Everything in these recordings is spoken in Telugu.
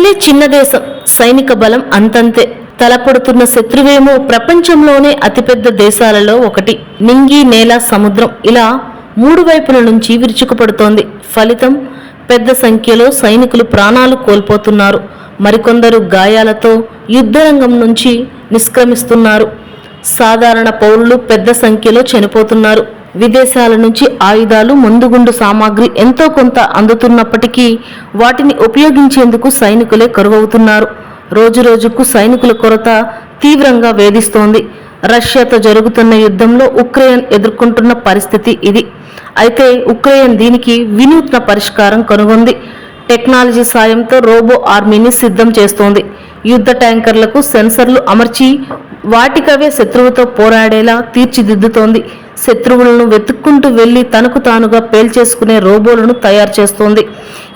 అసలే చిన్న దేశం, సైనిక బలం అంతంతే. తలపడుతున్న శత్రువేమో ప్రపంచంలోనే అతిపెద్ద దేశాలలో ఒకటి. నింగి, నేల, సముద్రం ఇలా మూడు వైపుల నుంచి విరుచుకుపడుతోంది. ఫలితం పెద్ద సంఖ్యలో సైనికులు ప్రాణాలు కోల్పోతున్నారు. మరికొందరు గాయాలతో యుద్ధరంగం నుంచి నిష్క్రమిస్తున్నారు. సాధారణ పౌరులు పెద్ద సంఖ్యలో చనిపోతున్నారు. విదేశాల నుంచి ఆయుధాలు, మందుగుండు సామాగ్రి ఎంతో కొంత అందుతున్నప్పటికీ వాటిని ఉపయోగించేందుకు సైనికులే కరువవుతున్నారు. రోజురోజుకు సైనికుల కొరత తీవ్రంగా వేధిస్తోంది. రష్యాతో జరుగుతున్న యుద్ధంలో ఉక్రెయిన్ ఎదుర్కొంటున్న పరిస్థితి ఇది. అయితే ఉక్రెయిన్ దీనికి వినూత్న పరిష్కారం కనుగొంది. టెక్నాలజీ సాయంతో రోబో ఆర్మీని సిద్ధం చేస్తోంది. యుద్ధ ట్యాంకర్లకు సెన్సర్లు అమర్చి వాటికవే శత్రువుతో పోరాడేలా తీర్చిదిద్దుతోంది. శత్రువులను వెతుక్కుంటూ వెళ్లి తనకు తానుగా పేల్చేసుకునే రోబోలను తయారు చేస్తోంది.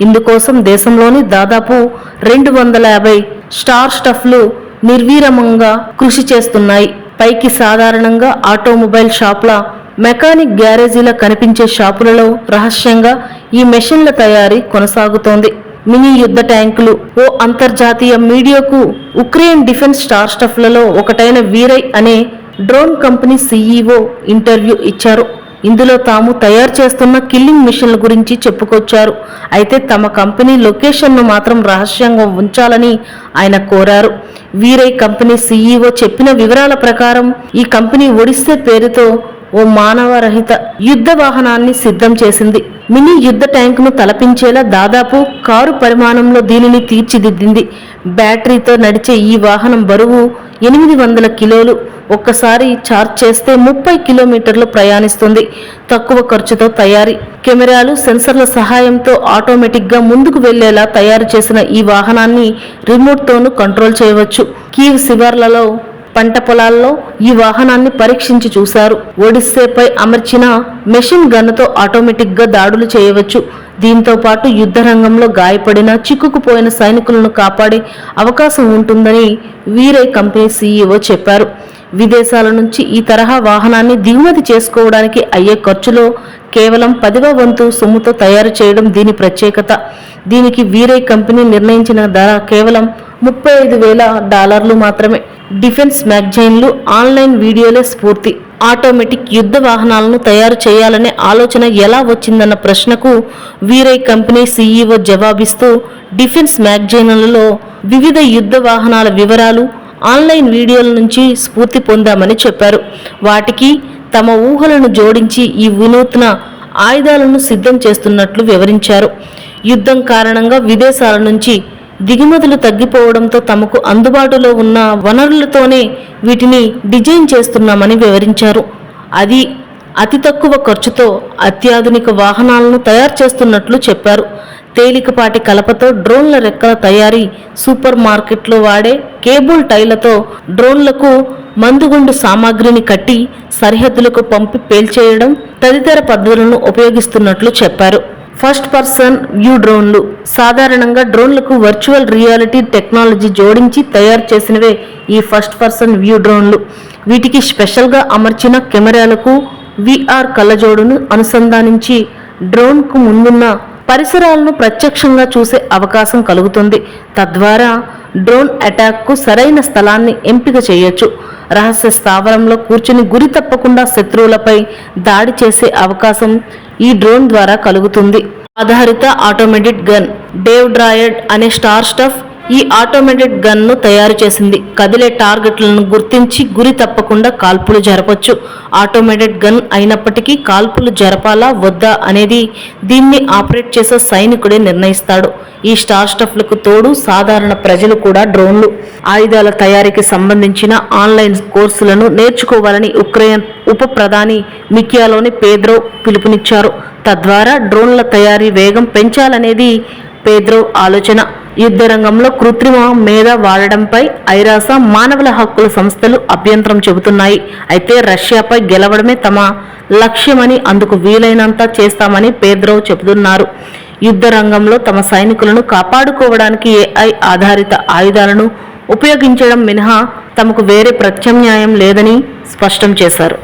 ఇందుకోసం దేశంలోని దాదాపు 250 స్టార్ స్టఫ్లు నిర్వీర్యంగా కృషి చేస్తున్నాయి. పైకి సాధారణంగా ఆటోమొబైల్ షాపుల, మెకానిక్ గ్యారేజీల కనిపించే షాపులలో రహస్యంగా ఈ మెషిన్ల తయారీ కొనసాగుతోంది. మినీ యుద్ధ ట్యాంకులు. ఓ అంతర్జాతీయ మీడియాకు ఉక్రెయిన్ డిఫెన్స్ స్టార్ స్టఫ్లలో ఒకటైన వీరై అనే డ్రోన్ కంపెనీ సీఈఓ ఇంటర్వ్యూ ఇచ్చారు. ఇందులో తాము తయారు చేస్తున్న కిల్లింగ్ మిషన్ల గురించి చెప్పుకొచ్చారు. అయితే తమ కంపెనీ లొకేషన్ను మాత్రం రహస్యంగా ఉంచాలని ఆయన కోరారు. వీరై కంపెనీ సీఈఓ చెప్పిన వివరాల ప్రకారం ఈ కంపెనీ ఒడిస్సే పేరుతో ఓ మానవరహిత యుద్ధ వాహనాన్ని సిద్ధం చేసింది. మినీ యుద్ధ ట్యాంకును తలపించేలా దాదాపు కారు పరిమాణంలో దీనిని తీర్చిదిద్దింది. బ్యాటరీతో నడిచే ఈ వాహనం బరువు 800 కిలోలు. ఒక్కసారి ఛార్జ్ చేస్తే 30 కిలోమీటర్లు ప్రయాణిస్తుంది. తక్కువ ఖర్చుతో తయారీ. కెమెరాలు, సెన్సర్ల సహాయంతో ఆటోమేటిక్గా ముందుకు వెళ్లేలా తయారు చేసిన ఈ వాహనాన్ని రిమోట్తోనూ కంట్రోల్ చేయవచ్చు. కీవ్ శివార్లలో, పంట పొలాల్లో ఈ వాహనాన్ని పరీక్షించి చూశారు. ఒడిస్సేపై అమర్చిన మెషిన్ గన్నుతో ఆటోమేటిక్గా దాడులు చేయవచ్చు. దీంతో పాటు యుద్ధ రంగంలో గాయపడిన, చిక్కుకుపోయిన సైనికులను కాపాడే అవకాశం ఉంటుందని వీరై కంపెనీ సీఈఓ చెప్పారు. విదేశాల నుంచి ఈ తరహా వాహనాన్ని దిగుమతి చేసుకోవడానికి అయ్యే ఖర్చులో కేవలం 10వ వంతు సొమ్ముతో తయారు చేయడం దీని ప్రత్యేకత. దీనికి వీరై కంపెనీ నిర్ణయించిన ధర కేవలం $35,000 మాత్రమే. డిఫెన్స్ మ్యాగజైన్లు, ఆన్లైన్ వీడియోలే స్ఫూర్తి. ఆటోమేటిక్ యుద్ధ వాహనాలను తయారు చేయాలనే ఆలోచన ఎలా వచ్చిందన్న ప్రశ్నకు వీరై కంపెనీ సీఈఓ జవాబిస్తూ డిఫెన్స్ మ్యాగజైన్లలో వివిధ యుద్ధ వాహనాల వివరాలు, ఆన్లైన్ వీడియోల నుంచి స్ఫూర్తి పొందామని చెప్పారు. వాటికి తమ ఊహలను జోడించి ఈ వినూత్న ఆయుధాలను సిద్ధం చేస్తున్నట్లు వివరించారు. యుద్ధం కారణంగా విదేశాల నుంచి దిగుమతులు తగ్గిపోవడంతో తమకు అందుబాటులో ఉన్న వనరులతోనే వీటిని డిజైన్ చేస్తున్నామని వివరించారు. అది అతి తక్కువ ఖర్చుతో అత్యాధునిక వాహనాలను తయారు చేస్తున్నట్లు చెప్పారు. తేలికపాటి కలపతో డ్రోన్ల రెక్కల తయారీ, సూపర్ మార్కెట్లో వాడే కేబుల్ టైలతో డ్రోన్లకు మందుగుండు సామాగ్రిని కట్టి సరిహద్దులకు పంపి పేల్చేయడం తదితర పద్ధతులను ఉపయోగిస్తున్నట్లు చెప్పారు. ఫస్ట్ పర్సన్ వ్యూ డ్రోన్లు. సాధారణంగా డ్రోన్లకు వర్చువల్ రియాలిటీ టెక్నాలజీ జోడించి తయారు చేసినవే ఈ ఫస్ట్ పర్సన్ వ్యూ డ్రోన్లు. వీటికి స్పెషల్గా అమర్చిన కెమెరాలకు విఆర్ కళ్ళజోడును అనుసంధానించి డ్రోన్కు ముందున్న పరిసరాలను ప్రత్యక్షంగా చూసే అవకాశం కలుగుతుంది. తద్వారా డ్రోన్ అటాక్కు సరైన స్థలాన్ని ఎంపిక చేయొచ్చు. రహస్య స్థావరంలో కూర్చుని గురి తప్పకుండా శత్రువులపై దాడి చేసే అవకాశం ఈ డ్రోన్ ద్వారా కలుగుతుంది. ఆధారిత ఆటోమేటెడ్ గన్. డేవ్ డ్రాయడ్ అనే స్టార్ స్టఫ్ ఈ ఆటోమేటెడ్ గన్ను తయారు చేసింది. కదిలే టార్గెట్లను గుర్తించి గురి తప్పకుండా కాల్పులు జరపచ్చు. ఆటోమేటెడ్ గన్ అయినప్పటికీ కాల్పులు జరపాలా వద్దా అనేది దీన్ని ఆపరేట్ చేసే సైనికుడే నిర్ణయిస్తాడు. ఈ స్టార్ స్టఫ్లకు తోడు సాధారణ ప్రజలు కూడా డ్రోన్లు, ఆయుధాల తయారీకి సంబంధించిన ఆన్లైన్ కోర్సులను నేర్చుకోవాలని ఉక్రెయిన్ ఉప ప్రధాని మికియాలోని పేద్రో పిలుపునిచ్చారు. తద్వారా డ్రోన్ల తయారీ వేగం పెంచాలనేది పేద్రో ఆలోచన. యుద్ధ రంగంలో కృత్రిమ మేధ వాడడంపై ఐరాస, మానవుల హక్కుల సంస్థలు అభ్యంతరం చెబుతున్నాయి. అయితే రష్యాపై గెలవడమే తమ లక్ష్యమని, అందుకు వీలైనంత చేస్తామని పేద్రో చెబుతున్నారు. యుద్ధ రంగంలో తమ సైనికులను కాపాడుకోవడానికి ఏఐ ఆధారిత ఆయుధాలను ఉపయోగించడం మినహా తమకు వేరే ప్రత్యామ్నాయం లేదని స్పష్టం చేశారు.